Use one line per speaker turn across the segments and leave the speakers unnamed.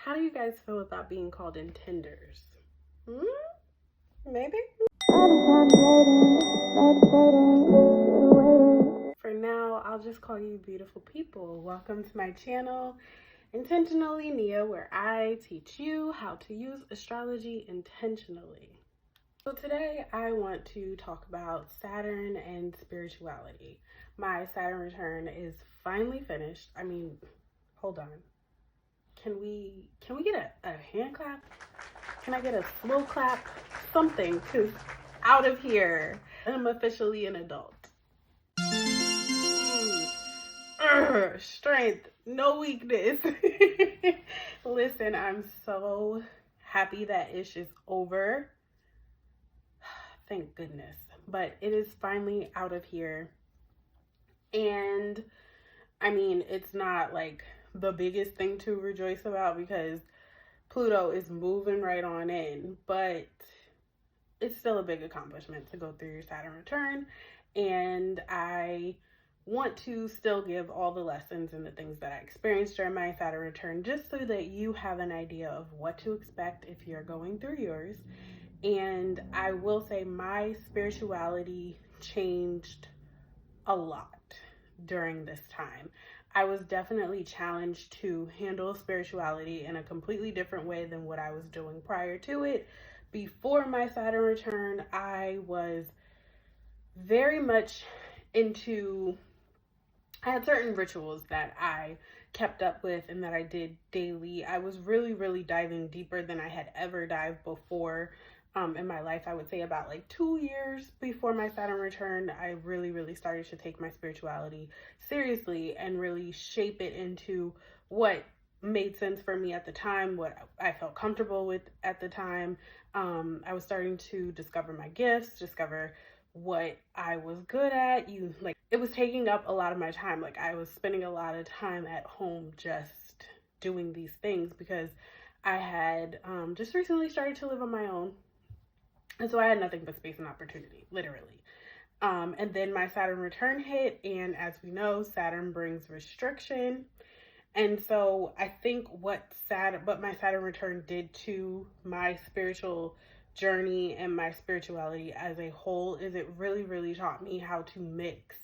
How do you guys feel about being called intenders? Maybe? For now, I'll just call you beautiful people. Welcome to my channel, Intentionally Nia, where I teach you how to use astrology intentionally. So today I want to talk about Saturn and spirituality. My Saturn return is finally finished. I mean, hold on. Can we get a hand clap? Can I get a slow clap? Something, because out of here, I'm officially an adult. Strength, no weakness. Listen, I'm so happy that ish is over. Thank goodness. But it is finally out of here. And I mean, it's not like the biggest thing to rejoice about because Pluto is moving right on in, but it's still a big accomplishment to go through your Saturn return. And I want to still give all the lessons and the things that I experienced during my Saturn return, just so that you have an idea of what to expect if you're going through yours. And I will say my spirituality changed a lot during this time. I was definitely challenged to handle spirituality in a completely different way than what I was doing prior to it. Before my Saturn return, I was very much into, I had certain rituals that I kept up with and that I did daily. I was really diving deeper than I had ever dived before in my life. I would say about like 2 years before my Saturn return, I really started to take my spirituality seriously and really shape it into what made sense for me at the time, what I felt comfortable with at the time. I was starting to discover my gifts, discover what I was good at. It was taking up a lot of my time. Like, I was spending a lot of time at home just doing these things because I had just recently started to live on my own. And so I had nothing but space and opportunity, literally. And then my Saturn return hit, and as we know, Saturn brings restriction. And so I think what my Saturn return did to my spiritual journey and my spirituality as a whole is it really taught me how to mix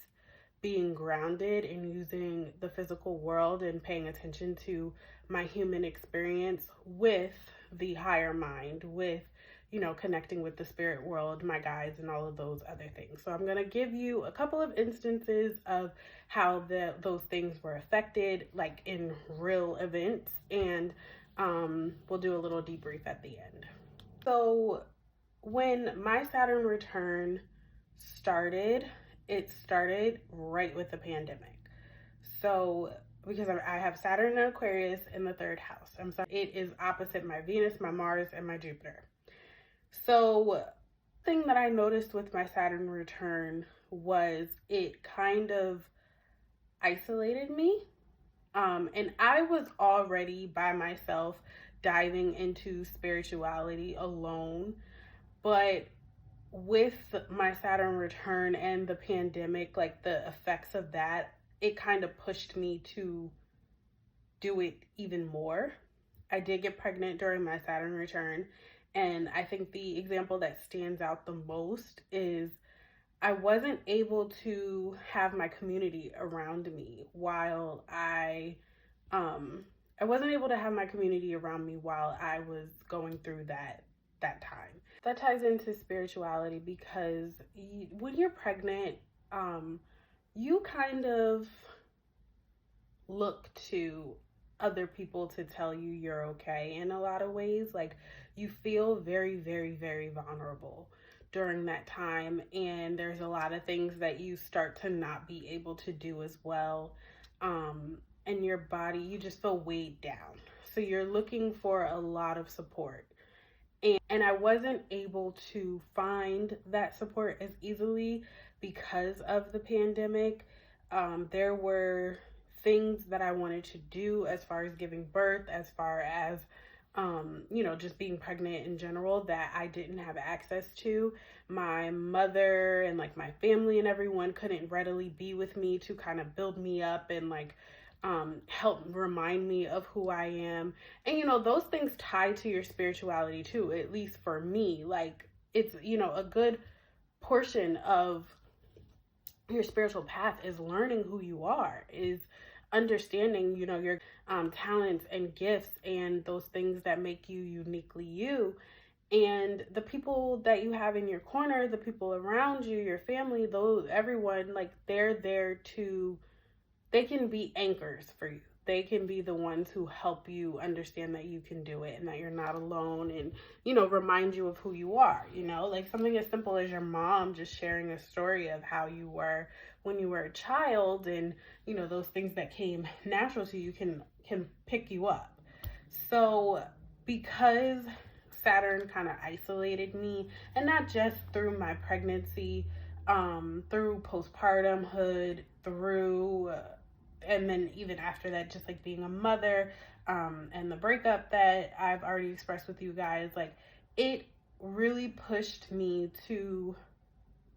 being grounded and using the physical world and paying attention to my human experience with the higher mind, with, you know, connecting with the spirit world, my guides, and all of those other things. So I'm going to give you a couple of instances of how those things were affected, like in real events, and we'll do a little debrief at the end. So when my Saturn return started, it started right with the pandemic. So because I have Saturn and Aquarius in the 3rd house. It is opposite my Venus, my Mars, and my Jupiter. So the thing that I noticed with my Saturn return was it kind of isolated me. And I was already by myself diving into spirituality alone. But with my Saturn return and the pandemic, like the effects of that, it kind of pushed me to do it even more. I did get pregnant during my Saturn return. And I think the example that stands out the most is I wasn't able to have my community around me while I wasn't able to have my community around me while I was going through that time. That ties into spirituality because when you're pregnant, you kind of look to other people to tell you you're okay in a lot of ways. Like, you feel very vulnerable during that time, and there's a lot of things that you start to not be able to do as well. And your body, you just feel weighed down. So you're looking for a lot of support. And I wasn't able to find that support as easily because of the pandemic. There were things that I wanted to do as far as giving birth, as far as just being pregnant in general, that I didn't have access to. My mother and like my family and everyone couldn't readily be with me to kind of build me up and like help remind me of who I am. And, you know, those things tie to your spirituality too, at least for me. Like, it's, you know, a good portion of your spiritual path is learning who you are, is understanding, you know, your talents and gifts and those things that make you uniquely you. And the people that you have in your corner, the people around you, your family, those, everyone, like, they're there to, they can be anchors for you. They can be the ones who help you understand that you can do it and that you're not alone, and, you know, remind you of who you are. You know, like something as simple as your mom just sharing a story of how you were when you were a child, and, you know, those things that came natural to you can pick you up. So because Saturn kind of isolated me, and not just through my pregnancy, through postpartumhood, through and then even after that, just like being a mother, and the breakup that I've already expressed with you guys, like, it really pushed me to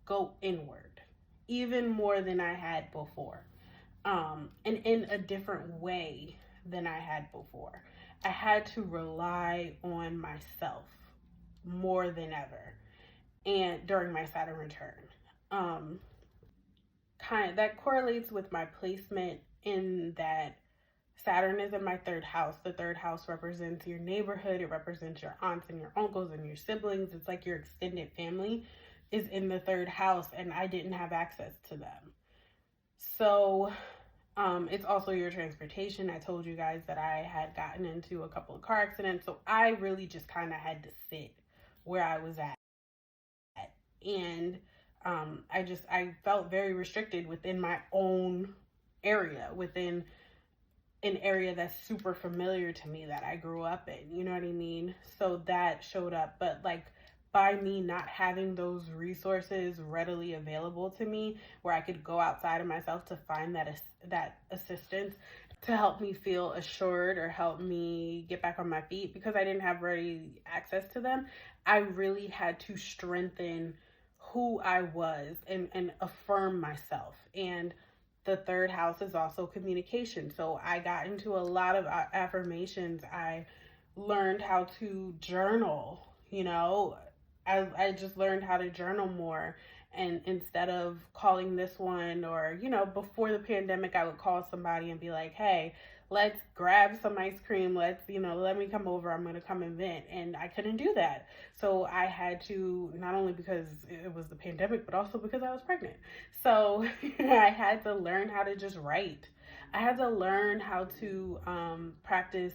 go inward even more than I had before, and in a different way than I had before. I had to rely on myself more than ever, and during my Saturn return, um, kind of that correlates with my placement in that Saturn is in my third house. The third house represents your neighborhood. It represents your aunts and your uncles and your siblings. It's like your extended family is in the third house, and I didn't have access to them. So it's also your transportation. I told you guys that I had gotten into a couple of car accidents. So I really just kind of had to sit where I was at. And I felt very restricted within my own area, within an area that's super familiar to me that I grew up in, you know what I mean? So that showed up, but like, by me not having those resources readily available to me, where I could go outside of myself to find that assistance to help me feel assured or help me get back on my feet, because I didn't have ready access to them, I really had to strengthen who I was and affirm myself. And the third house is also communication. So I got into a lot of affirmations. I learned how to journal, you know. I just learned how to journal more. And instead of calling this one, or, you know, before the pandemic, I would call somebody and be like, hey, let's grab some ice cream. Let's, you know, let me come over. I'm going to come and vent. And I couldn't do that. So I had to, not only because it was the pandemic, but also because I was pregnant. So I had to learn how to just write. I had to learn how to practice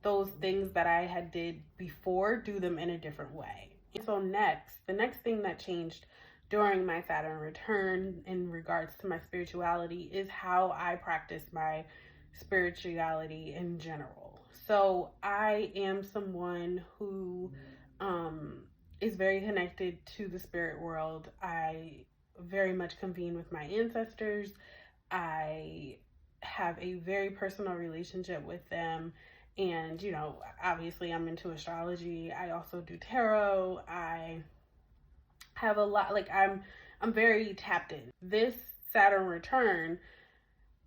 those things that I had did before, do them in a different way. And so the next thing that changed during my Saturn return in regards to my spirituality is how I practice my spirituality in general. So I am someone who is very connected to the spirit world. I very much convene with my ancestors. I have a very personal relationship with them. And, you know, obviously I'm into astrology. I also do tarot. I have a lot, like, I'm very tapped in. This Saturn return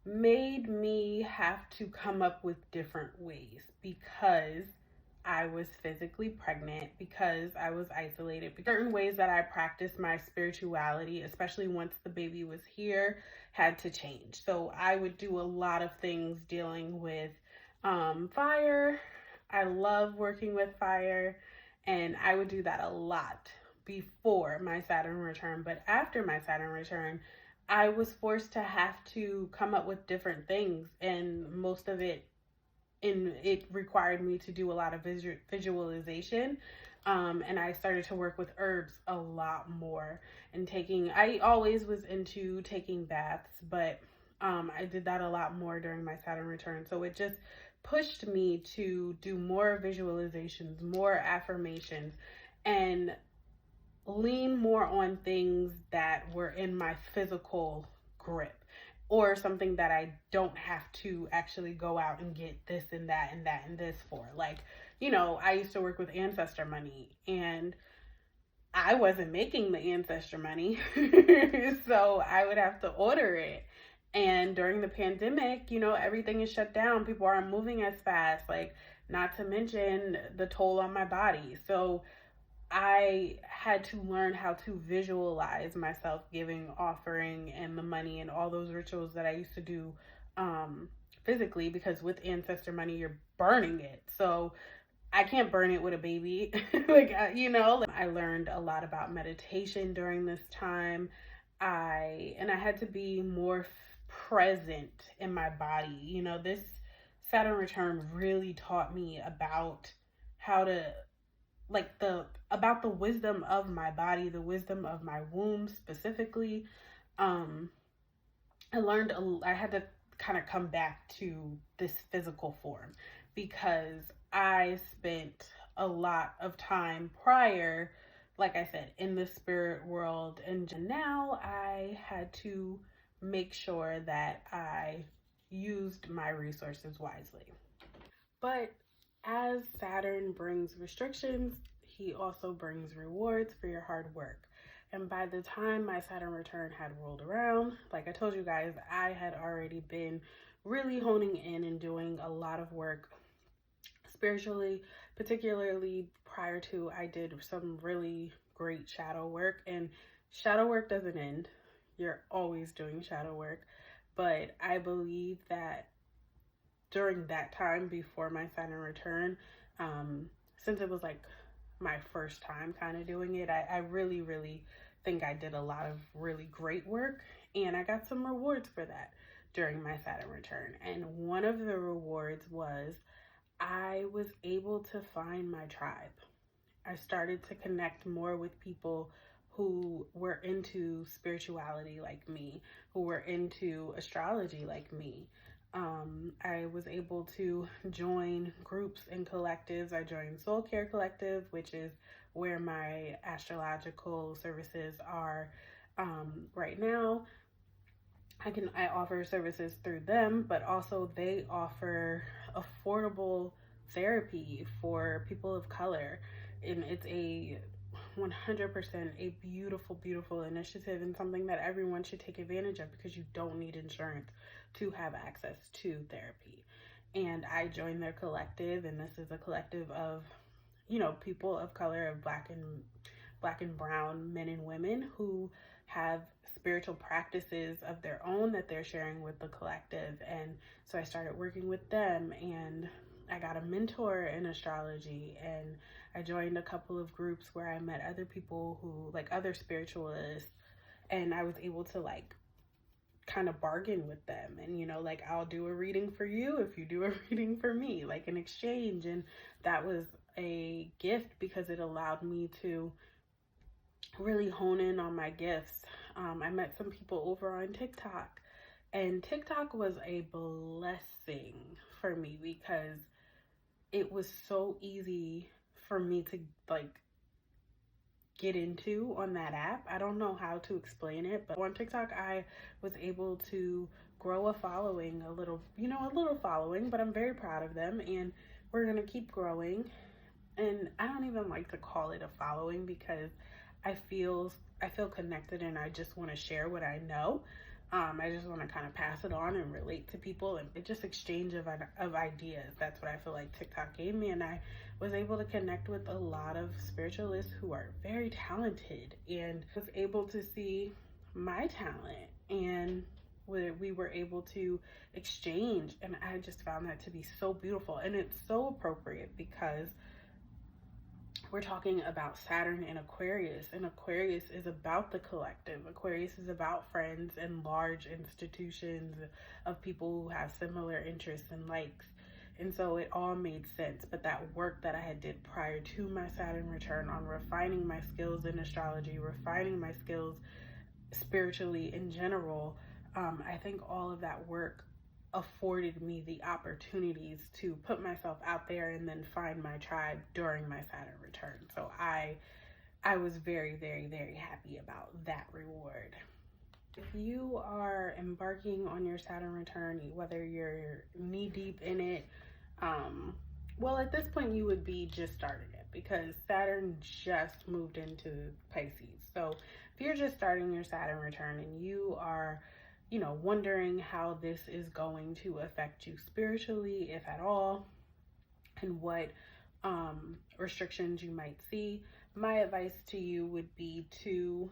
made me have to come up with different ways, because I was physically pregnant, because I was isolated. Certain ways that I practiced my spirituality, especially once the baby was here, had to change. So I would do a lot of things dealing with fire. I love working with fire, and I would do that a lot before my Saturn return. But after my Saturn return, I was forced to have to come up with different things, and most of it required me to do a lot of visualization. And I started to work with herbs a lot more, and I always was into taking baths, but I did that a lot more during my Saturn return. So it just pushed me to do more visualizations, more affirmations, and lean more on things that were in my physical grip, or something that I don't have to actually go out and get this and that and that and this for. Like, you know, I used to work with ancestor money, and I wasn't making the ancestor money. So I would have to order it. And during the pandemic, you know, everything is shut down. People aren't moving as fast, like, not to mention the toll on my body. So I had to learn how to visualize myself giving, offering, and the money and all those rituals that I used to do physically, because with ancestor money, you're burning it. So I can't burn it with a baby. Like, you know, I learned a lot about meditation during this time. I had to be more present in my body. You know, this Saturn return really taught me about how to, like, about the wisdom of my body, the wisdom of my womb specifically. Um I had to kind of come back to this physical form, because I spent a lot of time prior, like I said, in the spirit world. And now I had to make sure that I used my resources wisely. But as Saturn brings restrictions, he also brings rewards for your hard work. And by the time my Saturn return had rolled around, like I told you guys, I had already been really honing in and doing a lot of work spiritually, particularly prior to, I did some really great shadow work. And shadow work doesn't end. You're always doing shadow work. But I believe that during that time before my Saturn return, since it was like my first time kind of doing it, I really, really think I did a lot of really great work, and I got some rewards for that during my Saturn return. And one of the rewards was I was able to find my tribe. I started to connect more with people who were into spirituality like me, who were into astrology like me. I was able to join groups and collectives. I joined Soul Care Collective, which is where my astrological services are right now. I offer services through them, but also they offer affordable therapy for people of color. And it's a 100% a beautiful, beautiful initiative, and something that everyone should take advantage of, because you don't need insurance to have access to therapy. And I joined their collective, and this is a collective of, you know, people of color, of black and brown men and women who have spiritual practices of their own that they're sharing with the collective. And so I started working with them, and I got a mentor in astrology, and I joined a couple of groups where I met other people who, like, other spiritualists, and I was able to, like, kind of bargain with them. And, you know, like, I'll do a reading for you if you do a reading for me, like an exchange. And that was a gift, because it allowed me to really hone in on my gifts. I met some people over on TikTok, and TikTok was a blessing for me, because it was so easy for me to, like, get into on that app. I don't know how to explain it, but on TikTok I was able to grow a following, a little following, but I'm very proud of them, and we're going to keep growing. And I don't even like to call it a following, because I feel connected, and I just want to share what I know. I just want to kind of pass it on and relate to people, and it just exchange of ideas. That's what I feel like TikTok gave me, and I was able to connect with a lot of spiritualists who are very talented, and was able to see my talent, and we were able to exchange. And I just found that to be so beautiful, and it's so appropriate, because we're talking about Saturn in Aquarius, and Aquarius is about the collective. Aquarius is about friends and large institutions of people who have similar interests and likes. And so it all made sense. But that work that I had did prior to my Saturn return on refining my skills in astrology, refining my skills spiritually in general, I think all of that work afforded me the opportunities to put myself out there and then find my tribe during my Saturn return. So I was very, very, very happy about that reward. If you are embarking on your Saturn return, whether you're knee deep in it, well, at this point you would be just starting it, because Saturn just moved into Pisces. So if you're just starting your Saturn return and you are wondering how this is going to affect you spiritually, if at all, and what restrictions you might see, my advice to you would be to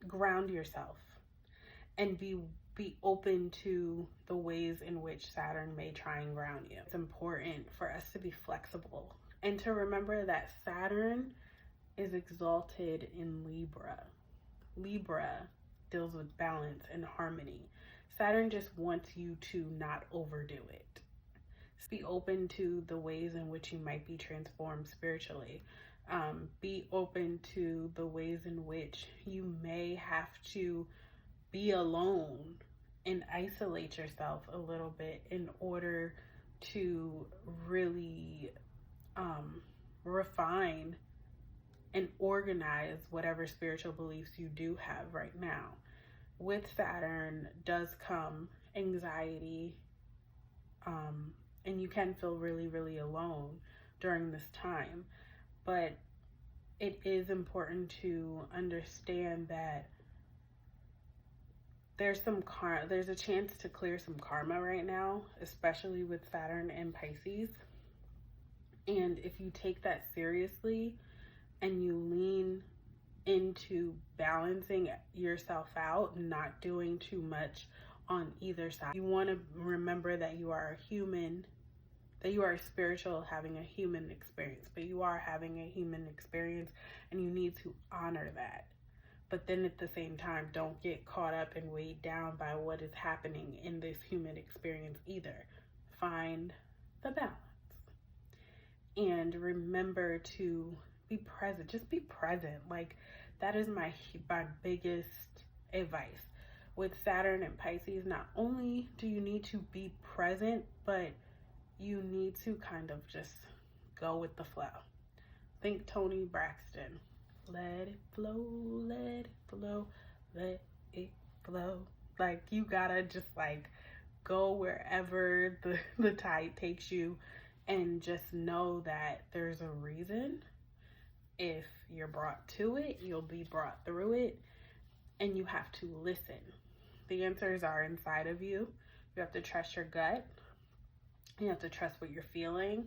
ground yourself and be open to the ways in which Saturn may try and ground you. It's important for us to be flexible and to remember that Saturn is exalted in Libra. Libra deals with balance and harmony. Saturn just wants you to not overdo it. Be open to the ways in which you might be transformed spiritually. Be open to the ways in which you may have to be alone and isolate yourself a little bit in order to really refine and organize whatever spiritual beliefs you do have right now. With Saturn does come anxiety, and you can feel really, really alone during this time. But it is important to understand that there's a chance to clear some karma right now, especially with Saturn and Pisces. And if you take that seriously and you lean into balancing yourself out, not doing too much on either side, you want to remember that you are a human, that you are spiritual, having a human experience, but you are having a human experience and you need to honor that. But then at the same time, don't get caught up and weighed down by what is happening in this human experience either. Find the balance. And remember to be present. Just be present. Like, that is my biggest advice. With Saturn and Pisces, not only do you need to be present, but you need to kind of just go with the flow. Think Toni Braxton. Let it flow, let it flow, let it flow. Like, you gotta just like go wherever the tide takes you, and just know that there's a reason. If you're brought to it, you'll be brought through it, and you have to listen. The answers are inside of you. You have to trust your gut. You have to trust what you're feeling,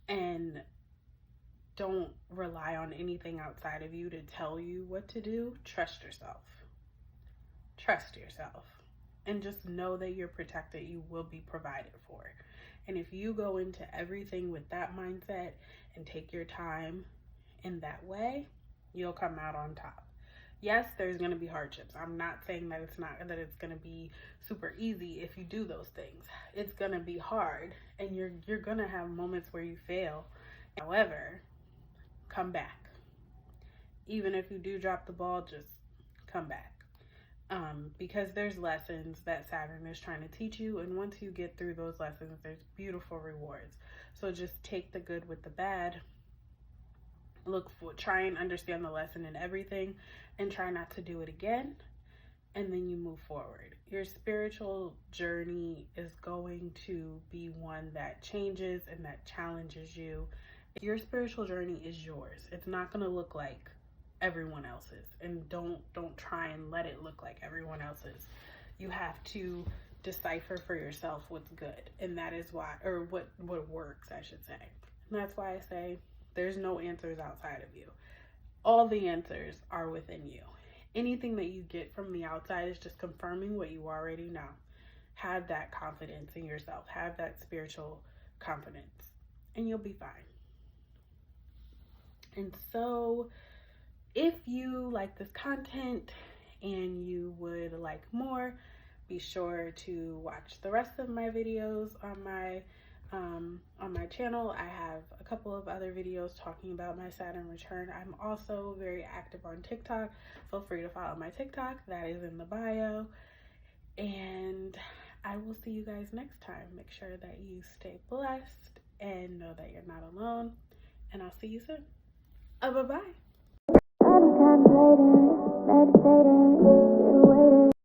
and don't rely on anything outside of you to tell you what to do. Trust yourself. Trust yourself. And just know that you're protected. You will be provided for. And if you go into everything with that mindset and take your time in that way, you'll come out on top. Yes, there's going to be hardships. I'm not saying that it's going to be super easy if you do those things. It's going to be hard, and you're going to have moments where you fail. However, come back. Even if you do drop the ball, just come back. Because there's lessons that Saturn is trying to teach you, and once you get through those lessons, there's beautiful rewards. So just take the good with the bad. Try and understand the lesson in everything, and try not to do it again, and then you move forward. Your spiritual journey is going to be one that changes and that challenges you. Your spiritual journey is yours. It's not going to look like everyone else's, and don't try and let it look like everyone else's. You have to decipher for yourself what's good, and that is why, or what works, I should say. And that's why I say there's no answers outside of you. All the answers are within you. Anything that you get from the outside is just confirming what you already know. Have that confidence in yourself. Have that spiritual confidence, and you'll be fine. And so, if you like this content and you would like more, be sure to watch the rest of my videos on my channel. I have a couple of other videos talking about my Saturn return. I'm also very active on TikTok. Feel free to follow my TikTok. That is in the bio. And I will see you guys next time. Make sure that you stay blessed and know that you're not alone. And I'll see you soon. Bye-bye.